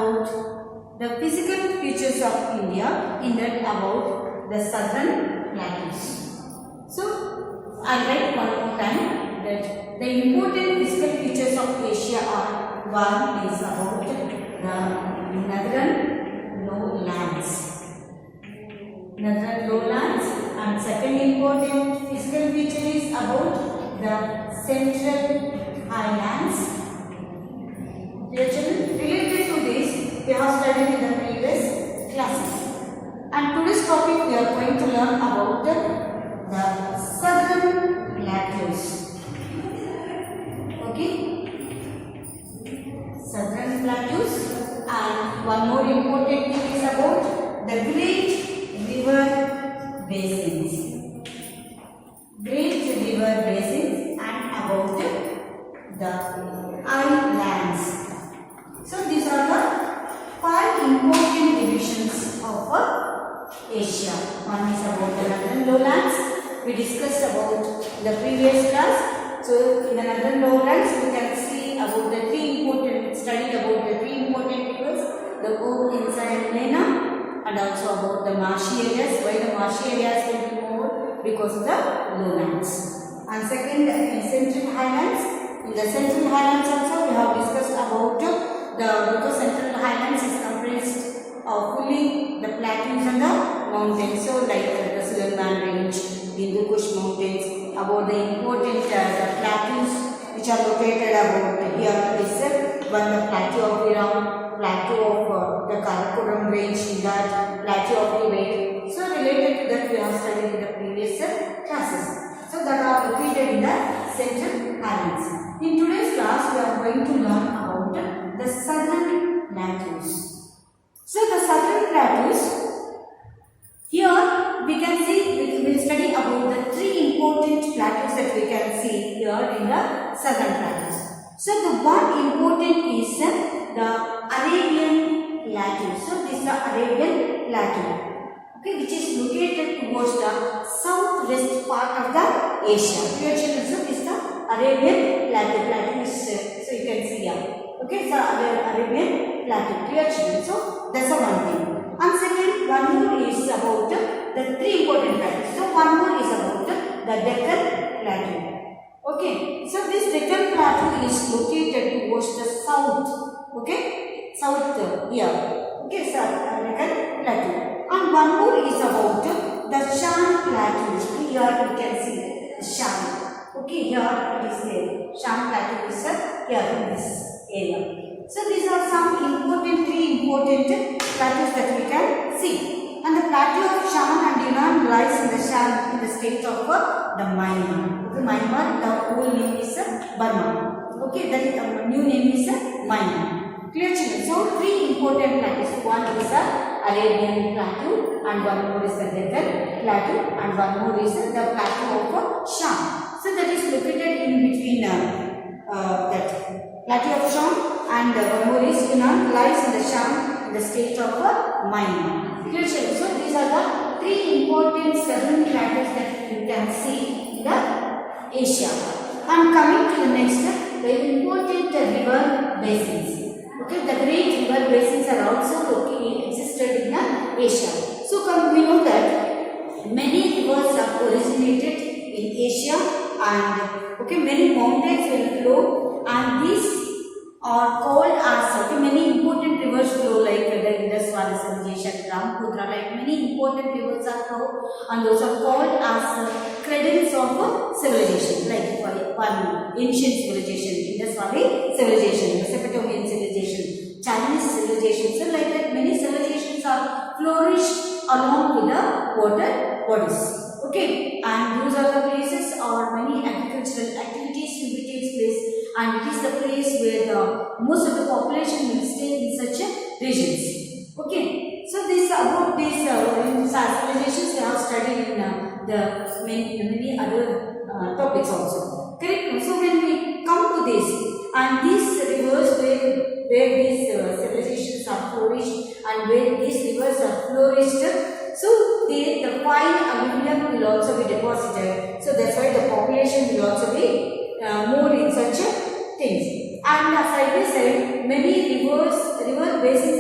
about the physical features of India, in that about the southern plateaus. So, I write one more time that the important physical features of Asia are: one is about the northern lowlands, and second important physical feature is about the central highlands. Related to this, we have studied in the previous classes. And today's topic we are going to learn about the southern plateaus. Okay? Southern plateaus, and one more important thing is about the great river basins. And about the islands. So these are the 5 important divisions of Asia. One is about the northern lowlands. We discussed about the previous class. So in the northern lowlands, we can see about the 3 important, studied about the 3 important rivers, the Ob, Insa and Lena, and also about the marshy areas. Why the marshy areas will be more? Because of the lowlands. And second, in central highlands. In the central highlands also we have discussed about because central highlands is comprised of fully the plateaus and the mountains. So like the Suleiman Range, the Hindu Kush mountains, about the important the plateaus which are located about here is one the plateau of Iran, plateau of the Karakoram range, in that plateau of Tibet. So related to that we have studied in the previous classes. So that are located in the central highlands. In today's class we are going to learn about the southern plateaus. So the southern plateaus, here we can see, we will study about the 3 important plateaus that we can see here in the southern plateaus. So the one important is the Arabian plateau. So this is the Arabian plateau, okay, which is located towards the southwest part of the Asia. Here children, so this is the Arabian plateau. Plateau is, so you can see here. Okay, so Arabian plateau. Clear children? So that's the one thing. And second, one more is about the 3 important plateaus. So one more is about the Deccan plateau. Okay, so this Deccan plateau is located towards the south. Okay, south here. Okay, so Deccan plateau. And one more is about the Shan plateau. Here you can see the Shan. Okay, here it is there. Shan plateau is here in this area. So these are some important 3 important plateaus that we can see. And the plateau of Shan and Yunnan lies in the Shan, in the state of the Myanmar. Okay, Myanmar, the old name is Burma. Okay, the new name is Myanmar. Clear children? So 3 important plateaus. One is the Arabian plateau, and one more is the Deccan plateau, and one more is the plateau of Shan. So that is located in between that plateau of Shan and one more is Yunnan, lies in the Shan, in the state of Myanmar. Clear children? So these are the 3 important southern plateaus that you can see in the Asia. And coming to the next, the important river basins. Okay, the great river basins are also existed in Asia. So we know that many rivers have originated in Asia, and okay, many mountains will flow, and these are called as many important rivers flow like the Indus Valley civilization, Brahmaputra, like many important rivers are flow, and those are called as cradles of civilization, like one ancient civilization, Indus Valley civilization, Mesopotamian civilization, Chinese civilization. So like that many civilizations are flourished along with the water bodies. Okay, and those are the places or many agricultural activities will be takes place, and it is the place where the most of the population will stay in such regions. Okay, so this about these civilizations we have studied in the many other topics also. Correct. So when we come to this, and these rivers where these civilizations are flourished and where these rivers are flourished, so the fine aluminium will also be deposited. So that's why the population will also be more in such things. And side by side, many river basins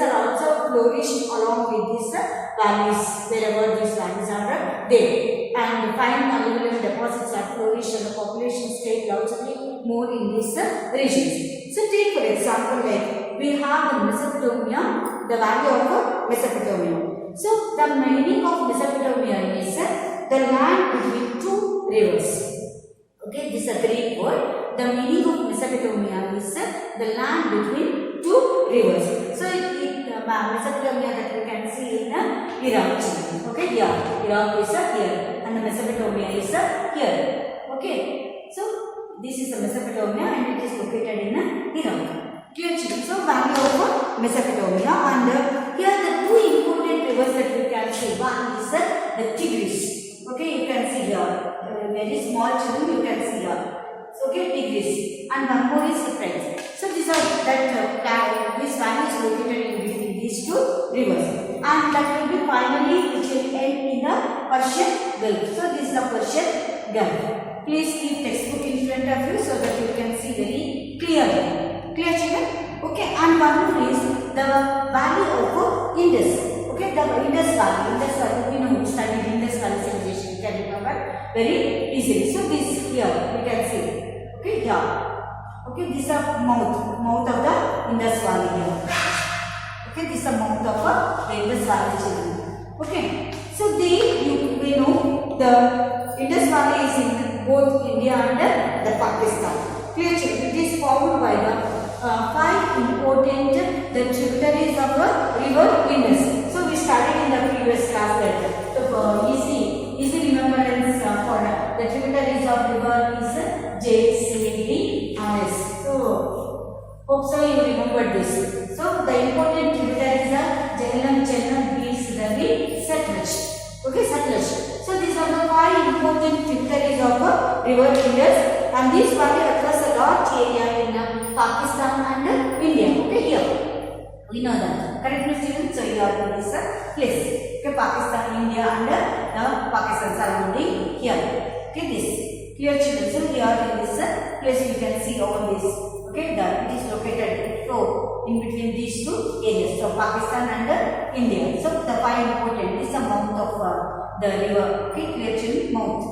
flourish along with these valleys wherever these valleys are there. And fine alluvial deposits are flourished and the population stayed largely more in these regions. So take for example, like we have in Mesopotamia, the valley of Mesopotamia. So the meaning of Mesopotamia is the land between two rivers. Okay, this is a Greek word. The meaning of Mesopotamia is the land between two rivers. So Mesopotamia that we can see in Iraq. Okay, here Iraq is here and the Mesopotamia is here. Okay, so this is the Mesopotamia and it is located in Iraq. Clear children? So valley of Mesopotamia, and here the two important rivers that we can see. One is the Tigris. Okay, you can see here. Very small children you can see here. Okay, Tigris, and one more is Euphrates. So these are this valley is located in between these two rivers, and that will be finally which will end in the Persian Gulf. So this is the Persian Gulf. Please keep textbook in front of you so that you can see very clearly. Clear children? Okay, and one more is the valley of Indus. Okay, the Indus Valley, we know we studied Indus Valley civilization. You can remember very easily. So this here we can see. Okay, here. Okay, this is the mouth of the Indus Valley here. Okay, this is the mouth of the Indus Valley children. Okay, so we know the Indus Valley is in both India and the Pakistan. Clear children? It is formed by the five important tributaries of the river Indus. So we studied in the previous class that easy remembrance for the tributaries of river is J, C, D, and S. So hope so you remember this. So the important tributaries are Jhelum, Chenab, Beas, Ravi, Satluj. Okay, Satluj. So these are the five important tributaries of river Indus, and this valley across a large area in Pakistan and India. Okay, here we know that. Correct, students? So you are in this place. Okay, Pakistan, India, and Pakistan surrounding here. Okay, this. Clear children? So we are in this place. You can see all this. Okay, it is located so in between these two areas, so Pakistan and India. So the five important is the mouth of the river. Okay, clear children? Mouth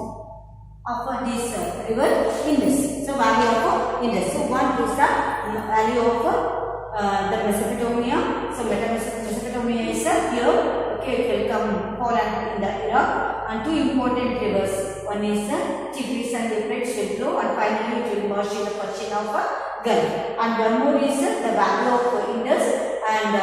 of this river Indus. So valley of Indus. So one is the valley of the Mesopotamia. So Mesopotamia is here. Okay, it will come Poland in the Iraq, and two important rivers. One is Tigris and Euphrates will flow, and finally it will merge in the Persian of Gulf. And one more is the valley of Indus, and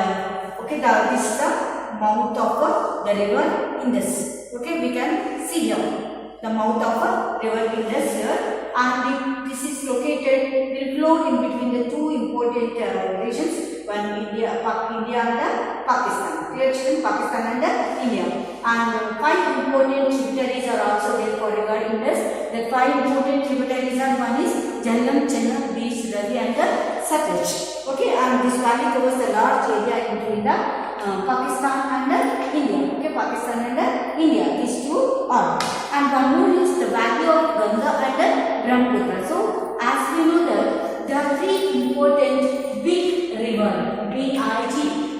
okay, this is the mouth of the river Indus. Okay, we can see here the mouth of river Indus here, and this is located, will flow in between the two important regions, one India and Pakistan. Clear children? Pakistan and India. And five important tributaries are also there for river Indus. The five important tributaries are, one is Jhelum, Chenab, Beas, Ravi, and Satluj. Okay, and this valley covers the large area in between the Pakistan and India. Okay, Pakistan and India, these two are. And one more is the valley of Ganga and Brahmaputra. So as we know that there are three important big river, B-I-G.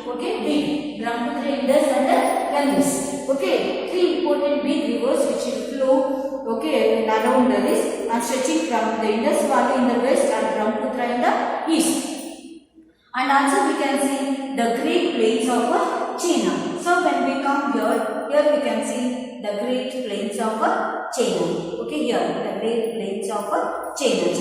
Okay, big Brahmaputra, Indus, and Ganges. Okay, three important big rivers which will flow. Okay, around this and stretching from the Indus Valley in the west and Brahmaputra in the east. And also we can see the Great Plains of China. So when we come here we can see the Great Plains of China. Okay, here the Great Plains of China.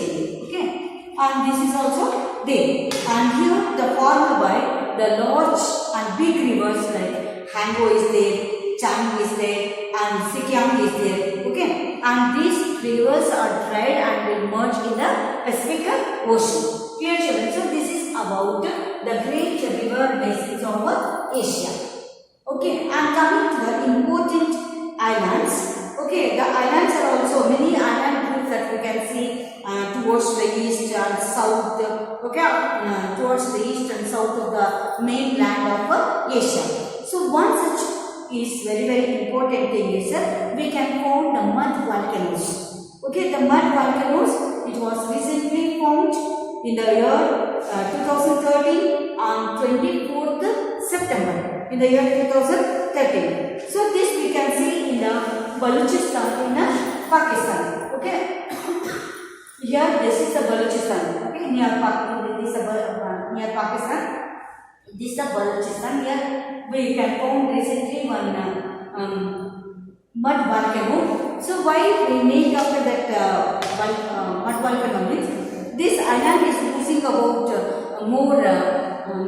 Okay, and this is also there. And here the formed by the large and big rivers like Hango is there, Chang is there, and Sikyang is there. Okay, and these rivers are dried and will merge in the Pacific Ocean. Clear children? So this is about the great river basins of Asia. Okay, and coming to the important islands. Okay, the islands are also many island groups that we can see towards the east and south. Okay, towards the east and south of the mainland of Asia. So one such is very important thing is we can found the mud volcanoes. Okay, the mud volcanoes, it was recently found in the year 2013 on 24th September. in the year 2013. So this we can see in the Balochistan in Pakistan. Okay. Here this is the Balochistan. Okay, near Pakistan. This is the Balochistan. Here we can found recently one mud volcano. So why we named after that mud volcano means this island is losing about more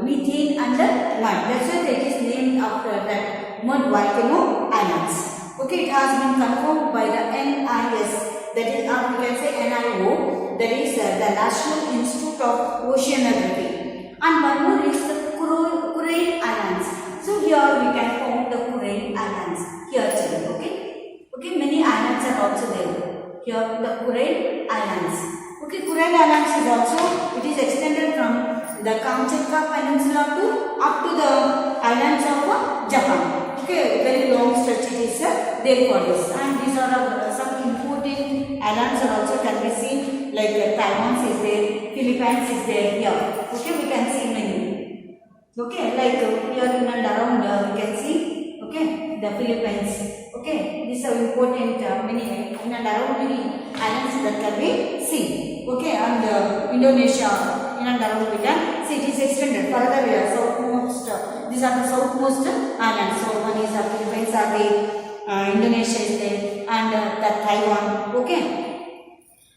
methane and mud. That's why it is named after that mud volcano islands. Okay, it has been confirmed by the NIS, that is, we can say NIO, that is the National Institute of Oceanography. And one more is the Kuril Islands. So here we can find the Kuril Islands. Here, children, okay? Okay, many islands are also there. Here the Kuril Islands. Okay, Kuril Islands is also, it is extended from the Kamchatka Peninsula to up to the islands of Japan. Okay, very long stretch it is there for this. And these are some important islands are also can be seen, like Taiwan is there, Philippines is there here. Okay, we can see many. Okay, like here in and around we can see, okay, the Philippines. Okay, these are important many in and around many islands that can be seen. Okay, and Indonesia in and around we can see it is extended further here. Southmost, these are the southmost islands. So one is the Philippines are there, Indonesia is there, and the Taiwan. Okay,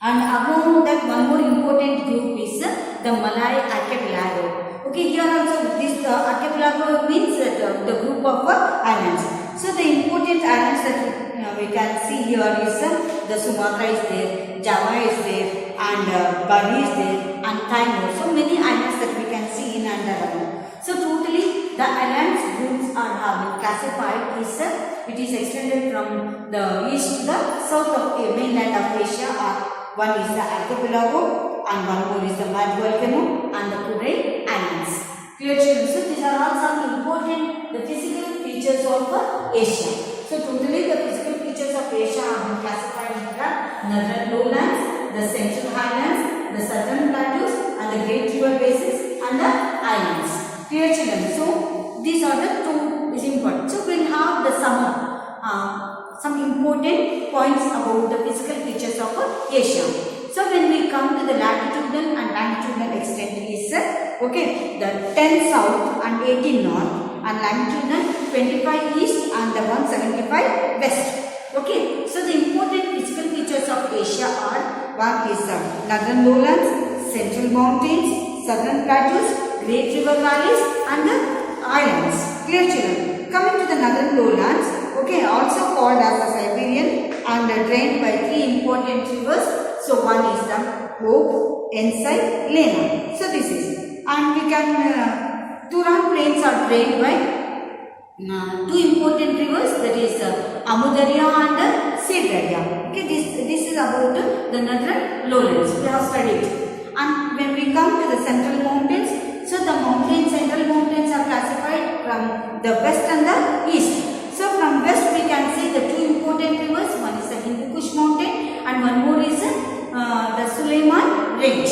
and among that one more important group is the Malay Archipelago. Okay, here also this archipelago means that the group of islands. So the important islands that we can see here is the Sumatra is there, Java is there, and Bali is there, and Timor. So many islands that we can see in and around. So totally the islands groups are having classified is it is extended from the east to the south of the mainland of Asia. One is the archipelago and one more is the mud volcano and the Kuril Islands. Clear, children? So these are all some important the physical features of Asia. So totally the physical features of Asia have been classified into the northern lowlands, the central highlands, the southern plateaus, and the great river basins and the islands. Clear, children? So these are the two is important. So we will have the some important points about the physical features of Asia. So when we come to the latitudinal and longitudinal extent is okay, the 10 south and 18 north, and longitudinal 25 east and the 175 west. Okay, so the important physical features of Asia are, one is the northern lowlands, central mountains, southern plateaus, great river valleys and the islands. Clear, children? Coming to the northern lowlands, okay, also called as the Siberian and drained by three important rivers. So one is the Ob, Ensai, Lena. So this is, and we can Turan plains are drained by two important rivers, that is Amu Darya and Sir Darya. Okay, this is about the northern lowlands. We have studied. And when we come to the central mountains, so the central mountains are classified from the west and the east. So from west we can see the two important rivers. One is the Hindu Kush mountain and one more is the Suleiman range.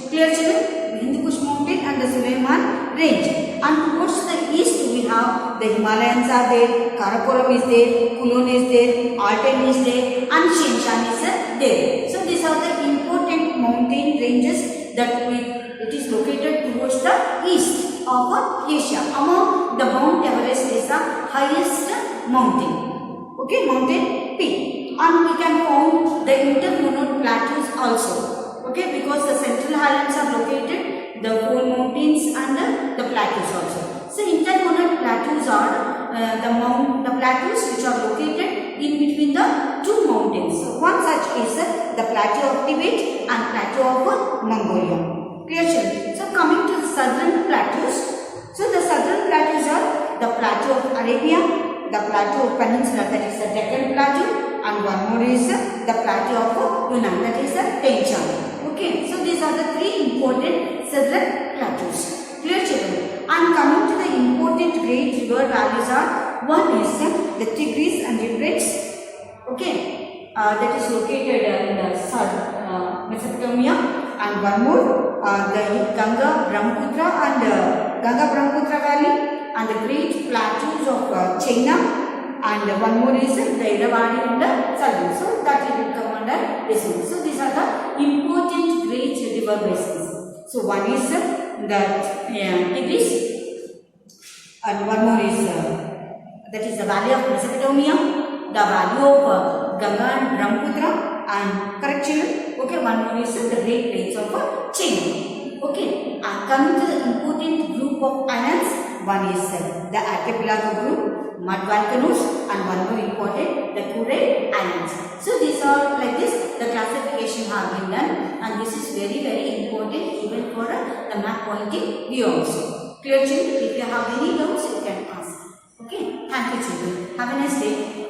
Clear, children? The Hindu Kush mountain and the Suleiman range. And towards the east we have the Himalayas are there, Karakoram is there, Kulon is there, Altai is there, and Shinshan is there. So these are the important mountain ranges that it is located towards the east of Asia. Among the Mount Everest is the highest mountain. Okay, mountain peak. And we can found the intermonad plateaus also. Okay, because the central highlands are located, the whole mountains and the plateaus also. So intermonad plateaus are the plateaus which are located in between the two mountains. So one such is the plateau of Tibet and plateau of Mongolia. Clear, children? So coming to the southern plateaus. So the southern plateaus are the plateau of Arabia, the plateau of Peninsula, that is the Deccan Plateau, and one more is the plateau of Yunnan, that is the Tian Shan. Okay, so these are the three important southern plateaus. Clear, children? And coming to the important great river valleys are, one is the Tigris and Euphrates. Okay, that is located in the south Mesopotamia, and one more the Ganga Brahmaputra and Ganga Brahmaputra valley, and the great plateau statues of China, and one more is the Irrawaddy and the Salvan. So that will come under this one. So these are the important great river basins. So one is the Tigris, and one more is that is the valley of Mesopotamia, the valley of Ganga and Brahmaputra, and correct children. Okay, one more is the Great Plains of China. Okay, and coming to the important group of islands, one is the archipelago group, mud volcanoes, and one more important, the Kuril Islands. So these are like this, the classification have been done, and this is very very important even for the map point of view also. Clear children? If you have any doubts, you can ask. Okay, thank you children. Have a nice day.